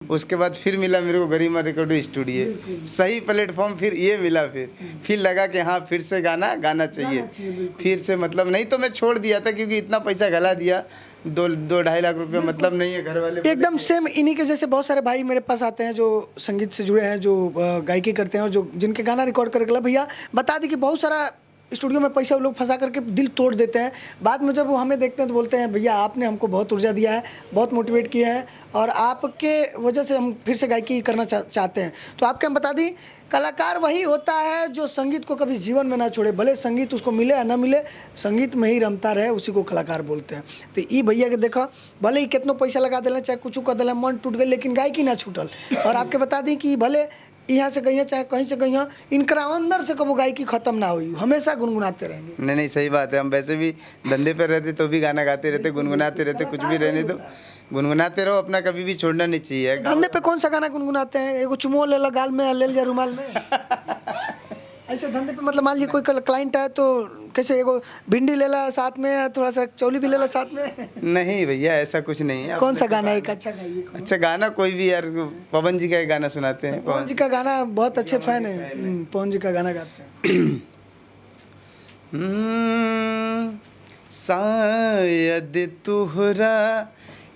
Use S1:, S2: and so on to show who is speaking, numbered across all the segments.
S1: उसके बाद फिर मिला मेरे को गरिमा रिकॉर्डिंग स्टूडियो, सही प्लेटफॉर्म फिर ये मिला, फिर लगा कि हाँ फिर से गाना चाहिए। फिर से मतलब नहीं तो मैं छोड़ दिया था, क्योंकि इतना पैसा गला दिया, 2-2.5 लाख रुपये मतलब नहीं है। घर वाले
S2: एकदम सेम इन्हीं के जैसे बहुत सारे भाई मेरे पास आते हैं जो संगीत से जुड़े हैं, जो गायकी करते हैं और जो जिनके गाना रिकॉर्ड करके ला भैया बता दी कि बहुत सारा स्टूडियो में पैसा वो लोग फंसा करके दिल तोड़ देते हैं। बाद में जब वो हमें देखते हैं तो बोलते हैं भैया आपने हमको बहुत ऊर्जा दिया है, बहुत मोटिवेट किया है और आपके वजह से हम फिर से गायकी करना चाहते हैं। तो आपके हम बता दी कलाकार वही होता है जो संगीत को कभी जीवन में ना छोड़े, भले संगीत उसको मिले या ना मिले, संगीत में ही रमता रहे, उसी को कलाकार बोलते हैं। तो ई भैया के देखा भले ही कितनो पैसा लगा दिला, चाहे कुछ कर दिला, मन टूट गई, लेकिन गायकी ना छूटल। और आपके बता दी कि भले यहाँ से गई चाहे कहीं से गई, इनका अंदर से कभी गायकी खत्म ना हुई, हमेशा गुनगुनाते रहेंगे।
S1: नहीं सही बात है। हम वैसे भी धंधे पर रहते तो भी गाना गाते रहते, गुनगुनाते रहते, कुछ भी रहने दो, गुनगुनाते रहो, अपना कभी भी छोड़ना नहीं चाहिए।
S2: धंधे पे कौन सा गाना गुनगुनाते हैं? एगो चुमो ले लो गाल में, ले लिया रुमाल में ऐसे धंधे पे मतलब मान लीजिए कोई क्लाइंट है तो कैसे एगो भिंडी ले ला साथ में, थोड़ा सा चौली भी ले ला साथ में?
S1: नहीं भैया ऐसा कुछ नहीं है।
S2: कौन सा गाना एक अच्छा गाइए?
S1: अच्छा गाना कोई भी यार, पवन जी का एक गाना सुनाते हैं।
S2: पवन जी का गाना बहुत अच्छे फैन है, पवन जी का गाना गाते हैं।
S1: शायद तुहरा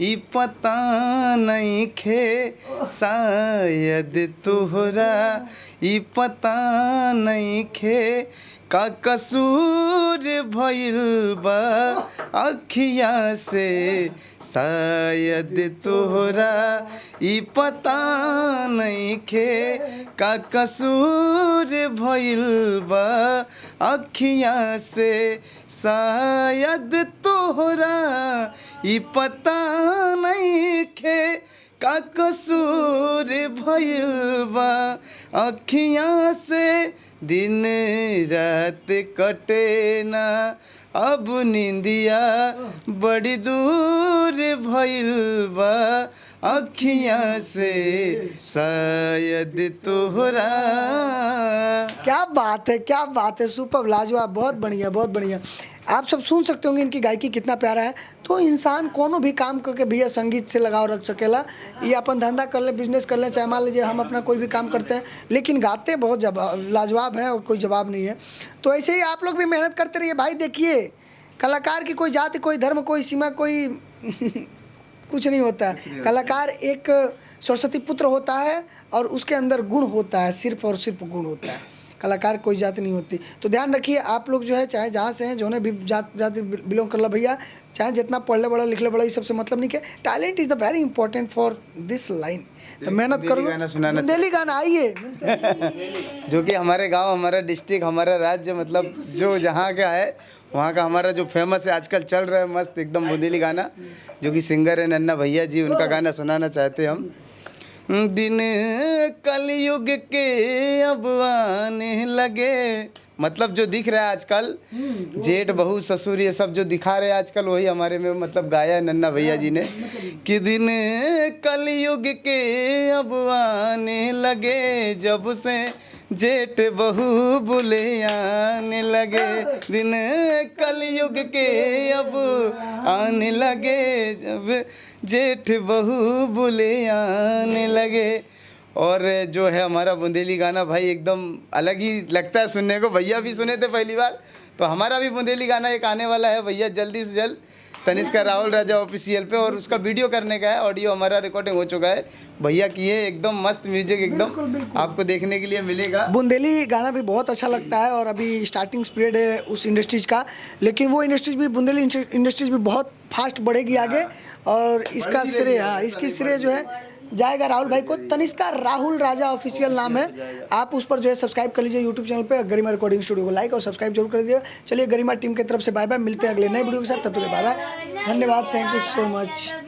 S1: ई पता नहीं खे, शायद तुहरा ई पता नहीं खे, का कसूर भइल बा अखिया से, शायद तोहरा ई पता नहीं खे, का कसूर भइल बा अखिया से, शायद तोहरा ई पता नहीं खे, का कसूर भइल बा अखिया से, दिन रात कटे ना अब निंदिया, बड़ी दूर भइल बा अखिया से, शायद तोहरा।
S2: क्या बात है, क्या बात है, सुपर लाजवाब, बहुत बढ़िया, बहुत बढ़िया। आप सब सुन सकते होंगे इनकी गायकी कितना प्यारा है। तो इंसान कोनो भी काम करके भैया संगीत से लगाव रख सकेला, ये अपन धंधा कर ले, बिजनेस कर ले, चाहे मान लीजिए हम अपना कोई भी काम करते हैं, लेकिन गाते बहुत लाजवाब हैं और कोई जवाब नहीं है। तो ऐसे ही आप लोग भी मेहनत करते रहिए भाई। देखिए कलाकार की कोई जाति, कोई धर्म, कोई सीमा, कोई कुछ नहीं होता है। कलाकार एक सरस्वती पुत्र होता है और उसके अंदर गुण होता है, सिर्फ और सिर्फ गुण होता है। कलाकार कोई जाति नहीं होती। तो ध्यान रखिए आप लोग जो है, चाहे जहाँ से हैं, जो ने भी जाति बिलोंग कर ला भैया, चाहे जितना पढ़ ले बड़ा लिख ले बड़ा, ये सबसे मतलब नहीं के, talent is the very important for this line. तो मेहनत करो,
S1: गाना सुनाना,
S2: बुंदेली गाना आइए
S1: जो कि हमारे गांव, हमारा डिस्ट्रिक्ट, हमारा राज्य, मतलब जो जहाँ का है वहाँ का हमारा जो फेमस है आजकल चल रहा है मस्त एकदम बुंदेली गाना, जो कि सिंगर है नन्ना भैया जी, उनका गाना सुनाना चाहते हैं हम। दिन कलयुग के अब आने लगे, मतलब जो दिख रहा है आजकल, जेठ बहू ससुर ये सब जो दिखा रहे हैं आजकल, वही हमारे में मतलब गाया है नन्ना भैया जी ने, कि दिन कलयुग के अब आने लगे, जब से जेठ बहू बुले आने लगे, दिन कलयुग के अब आने लगे, जब जेठ बहू बुले आने लगे। और जो है हमारा बुंदेली गाना भाई एकदम अलग ही लगता है सुनने को। भैया भी सुने थे पहली बार, तो हमारा भी बुंदेली गाना एक आने वाला है भैया जल्दी से जल्द, तनिष्का राहुल राजा ऑफिशियल पे, और उसका वीडियो करने का है, ऑडियो हमारा रिकॉर्डिंग हो चुका है। भैया किए एकदम मस्त म्यूजिक, एकदम आपको देखने के लिए मिलेगा।
S2: बुंदेली गाना भी बहुत अच्छा लगता है और अभी स्टार्टिंग पीरियड है उस इंडस्ट्रीज का, लेकिन वो इंडस्ट्रीज भी, बुंदेली इंडस्ट्रीज भी बहुत फास्ट बढ़ेगी आगे, और इसका श्रेय, हाँ इसकी श्रेय जो है जाएगा राहुल भाई को। तनिष्का राहुल राजा ऑफिशियल नाम है, आप उस पर जो है सब्सक्राइब कर लीजिए यूट्यूब चैनल पे। गरिमा रिकॉर्डिंग स्टूडियो को लाइक और सब्सक्राइब जरूर कर दीजिएगा। चलिए गरिमा टीम की तरफ से बाय बाय, मिलते हैं अगले नए वीडियो के साथ, तब तक बाय बाय, धन्यवाद, थैंक यू सो मच।